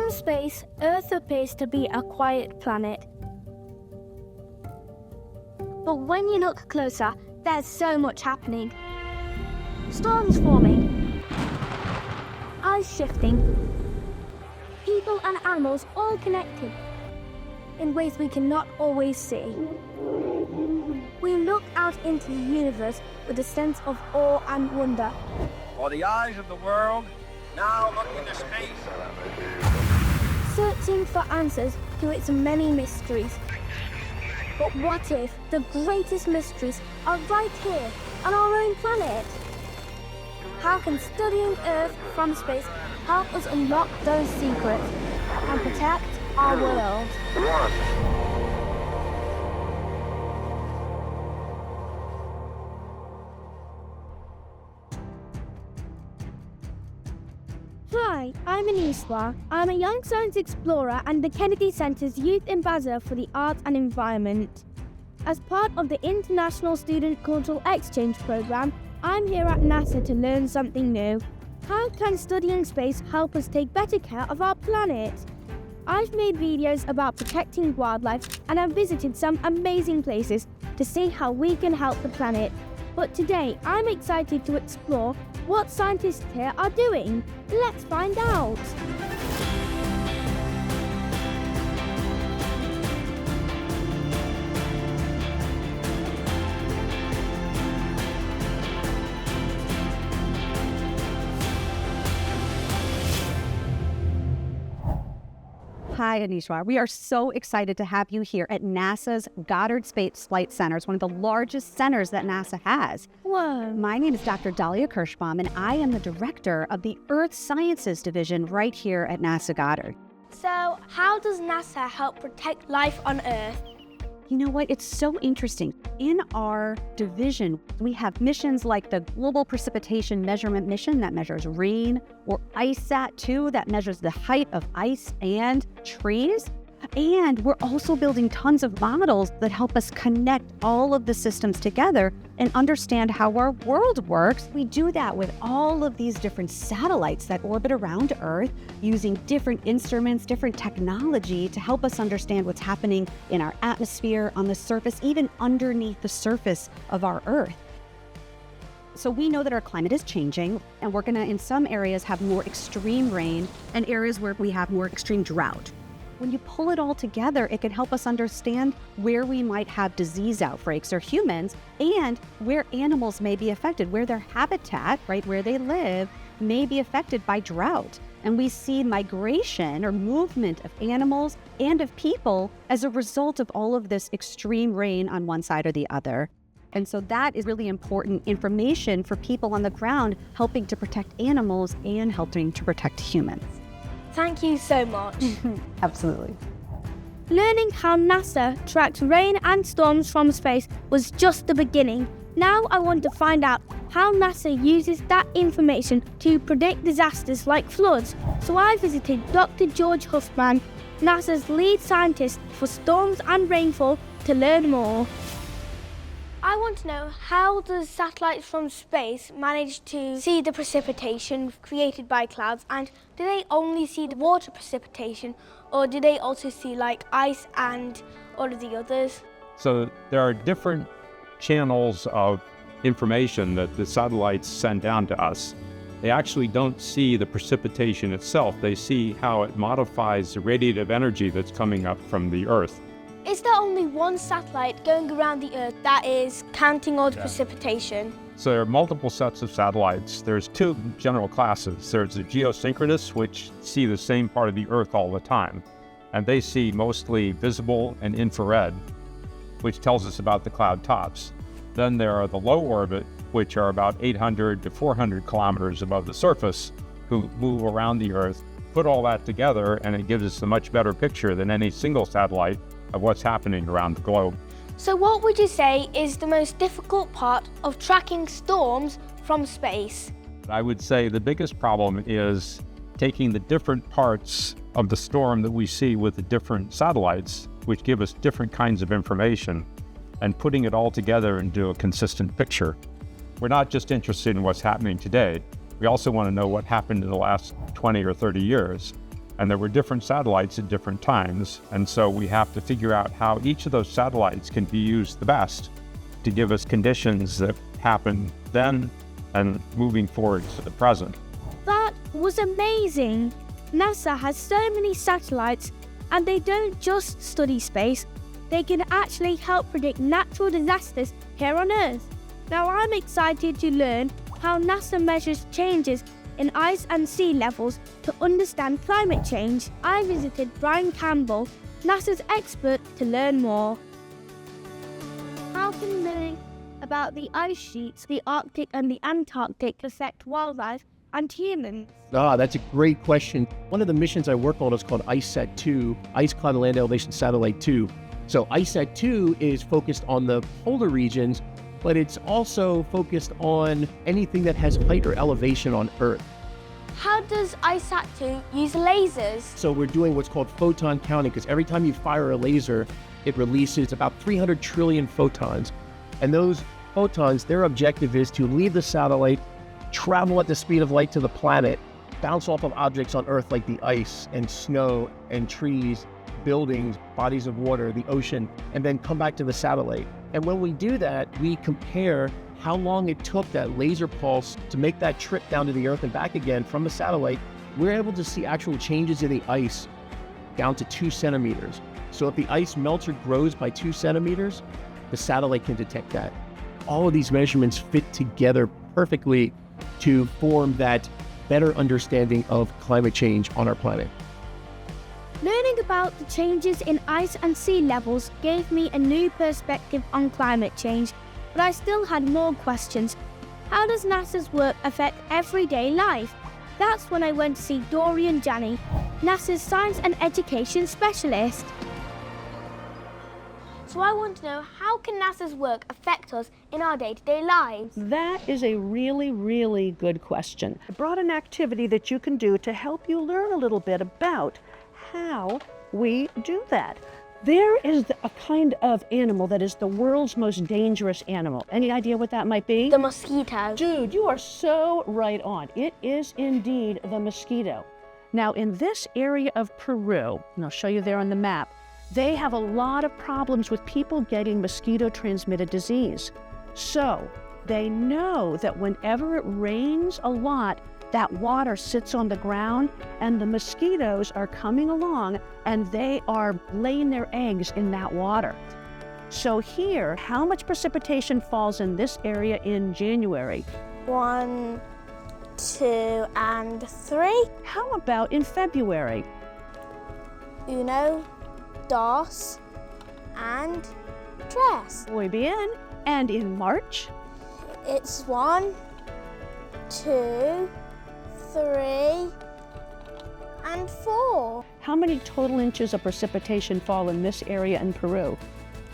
From space, Earth appears to be a quiet planet. But when you look closer, there's so much happening. Storms forming, ice shifting, people and animals all connected in ways we cannot always see. We look out into the universe with a sense of awe and wonder. For the eyes of the world now look into space, searching for answers to its many mysteries. But what if the greatest mysteries are right here on our own planet? How can studying Earth from space help us unlock those secrets and protect our world? Hi, I'm Aneeshwar. I'm a young science explorer and the Kennedy Center's Youth Ambassador for the Arts and Environment. As part of the International Student Cultural Exchange Program, I'm here at NASA to learn something new. How can studying space help us take better care of our planet? I've made videos about protecting wildlife and I've visited some amazing places to see how we can help the planet. But today, I'm excited to explore what scientists here are doing. Let's find out. Hi, Aneeshwar. We are so excited to have you here at NASA's Goddard Space Flight Center. It's one of the largest centers that NASA has. Whoa. My name is Dr. Dahlia Kirschbaum, and I am the director of the Earth Sciences Division right here at NASA Goddard. So, how does NASA help protect life on Earth? You know what? It's so interesting. In our division, we have missions like the Global Precipitation Measurement Mission that measures rain, or ICESat-2 that measures the height of ice and trees. And we're also building tons of models that help us connect all of the systems together and understand how our world works. We do that with all of these different satellites that orbit around Earth, using different instruments, different technology to help us understand what's happening in our atmosphere, on the surface, even underneath the surface of our Earth. So we know that our climate is changing, and we're going to, in some areas, have more extreme rain and areas where we have more extreme drought. When you pull it all together, it can help us understand where we might have disease outbreaks or humans, and where animals may be affected, where their habitat, right, where they live, may be affected by drought. And we see migration or movement of animals and of people as a result of all of this extreme rain on one side or the other. And so that is really important information for people on the ground, helping to protect animals and helping to protect humans. Thank you so much. Absolutely. Learning how NASA tracks rain and storms from space was just the beginning. Now I want to find out how NASA uses that information to predict disasters like floods. So I visited Dr. George Huffman, NASA's lead scientist for storms and rainfall, to learn more. I want to know, how does satellites from space manage to see the precipitation created by clouds, and do they only see the water precipitation, or do they also see like ice and all of the others? So there are different channels of information that the satellites send down to us. They actually don't see the precipitation itself. They see how it modifies the radiative energy that's coming up from the Earth. Is there only one satellite going around the Earth that is counting all the precipitation? So there are multiple sets of satellites. There's two general classes. There's the geosynchronous, which see the same part of the Earth all the time. And they see mostly visible and infrared, which tells us about the cloud tops. Then there are the low orbit, which are about 800 to 400 kilometers above the surface, who move around the Earth. Put all that together, and it gives us a much better picture than any single satellite of what's happening around the globe. So what would you say is the most difficult part of tracking storms from space? I would say the biggest problem is taking the different parts of the storm that we see with the different satellites, which give us different kinds of information, and putting it all together into a consistent picture. We're not just interested in what's happening today. We also want to know what happened in the last 20 or 30 years. And there were different satellites at different times. And so we have to figure out how each of those satellites can be used the best to give us conditions that happened then and moving forward to the present. That was amazing! NASA has so many satellites, and they don't just study space, they can actually help predict natural disasters here on Earth. Now I'm excited to learn how NASA measures changes in ice and sea levels to understand climate change. I visited Brian Campbell, NASA's expert, to learn more. How can learning about the ice sheets, the Arctic and the Antarctic affect wildlife and humans? That's a great question. One of the missions I work on is called ICESat-2, Ice Climate Land Elevation Satellite 2. So ICESat-2 is focused on the polar regions, but it's also focused on anything that has height or elevation on Earth. How does ICESat-2 use lasers? So we're doing what's called photon counting, because every time you fire a laser, it releases about 300 trillion photons. And those photons, their objective is to leave the satellite, travel at the speed of light to the planet, bounce off of objects on Earth like the ice and snow and trees, buildings, bodies of water, the ocean, and then come back to the satellite. And when we do that, we compare how long it took that laser pulse to make that trip down to the Earth and back again from the satellite. We're able to see actual changes in the ice down to 2 centimeters. So if the ice melts or grows by 2 centimeters, the satellite can detect that. All of these measurements fit together perfectly to form that better understanding of climate change on our planet. Learning about the changes in ice and sea levels gave me a new perspective on climate change, but I still had more questions. How does NASA's work affect everyday life? That's when I went to see Dorian Janney, NASA's science and education specialist. So I want to know, how can NASA's work affect us in our day-to-day lives? That is a really, really good question. I brought an activity that you can do to help you learn a little bit about how we do that. There is a kind of animal that is the world's most dangerous animal. Any idea what that might be? The mosquito. Dude, you are so right on. It is indeed the mosquito. Now, in this area of Peru, and I'll show you there on the map, they have a lot of problems with people getting mosquito-transmitted disease. So they know that whenever it rains a lot, that water sits on the ground and the mosquitoes are coming along and they are laying their eggs in that water. So here, how much precipitation falls in this area in January? 1, 2, and 3. How about in February? 1, 2, and 3. Muy bien. And in March? It's 1, 2, 3, and 4. How many total inches of precipitation fall in this area in Peru?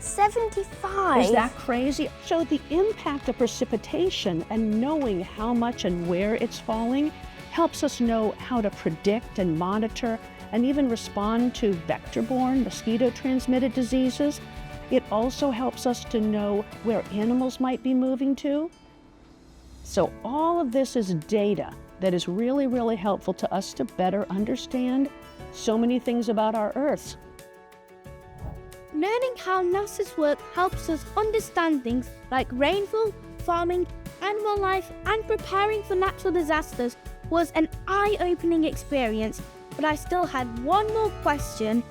75. Is that crazy? So the impact of precipitation and knowing how much and where it's falling helps us know how to predict and monitor and even respond to vector-borne mosquito-transmitted diseases. It also helps us to know where animals might be moving to. So all of this is data that is really, really helpful to us to better understand so many things about our Earth. Learning how NASA's work helps us understand things like rainfall, farming, animal life, and preparing for natural disasters was an eye-opening experience, but I still had one more question.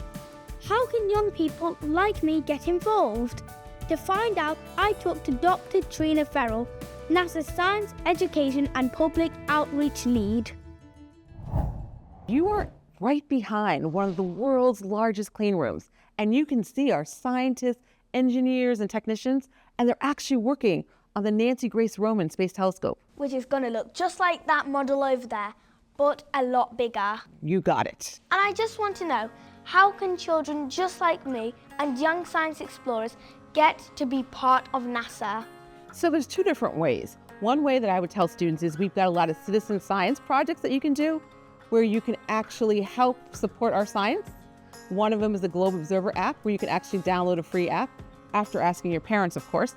How can young people like me get involved? To find out, I talked to Dr. Trina Farrell, NASA's Science, Education and Public Outreach Lead. You are right behind one of the world's largest clean rooms, and you can see our scientists, engineers, and technicians, and they're actually working on the Nancy Grace Roman Space Telescope. Which is going to look just like that model over there, but a lot bigger. You got it. And I just want to know, how can children just like me and young science explorers get to be part of NASA? So there's 2 different ways. One way that I would tell students is we've got a lot of citizen science projects that you can do where you can actually help support our science. One of them is the Globe Observer app, where you can actually download a free app after asking your parents, of course.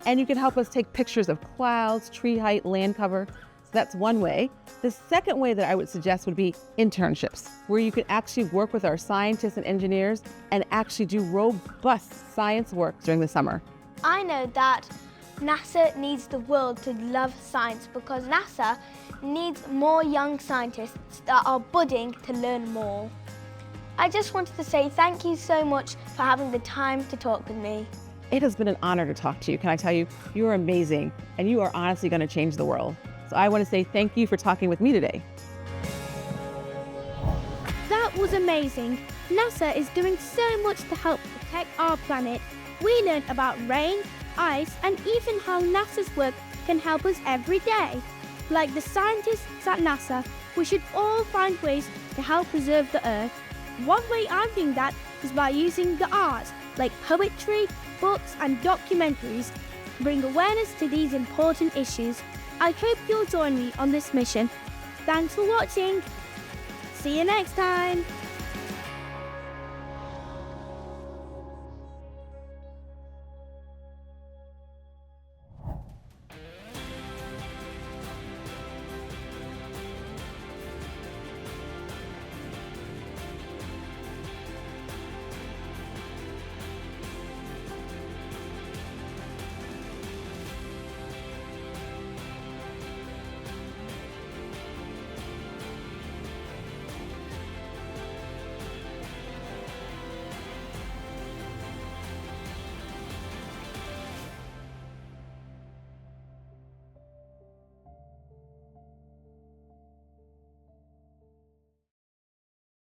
And you can help us take pictures of clouds, tree height, land cover. So that's one way. The second way that I would suggest would be internships, where you can actually work with our scientists and engineers and actually do robust science work during the summer. I know that NASA needs the world to love science because NASA needs more young scientists that are budding to learn more. I just wanted to say thank you so much for having the time to talk with me. It has been an honor to talk to you. Can I tell you, you are amazing and you are honestly going to change the world. So I want to say thank you for talking with me today. That was amazing. NASA is doing so much to help protect our planet. We learned about rain, ice, and even how NASA's work can help us every day. Like the scientists at NASA, we should all find ways to help preserve the Earth. One way I'm doing that is by using the arts, like poetry, books, and documentaries, to bring awareness to these important issues. I hope you'll join me on this mission. Thanks for watching. See you next time.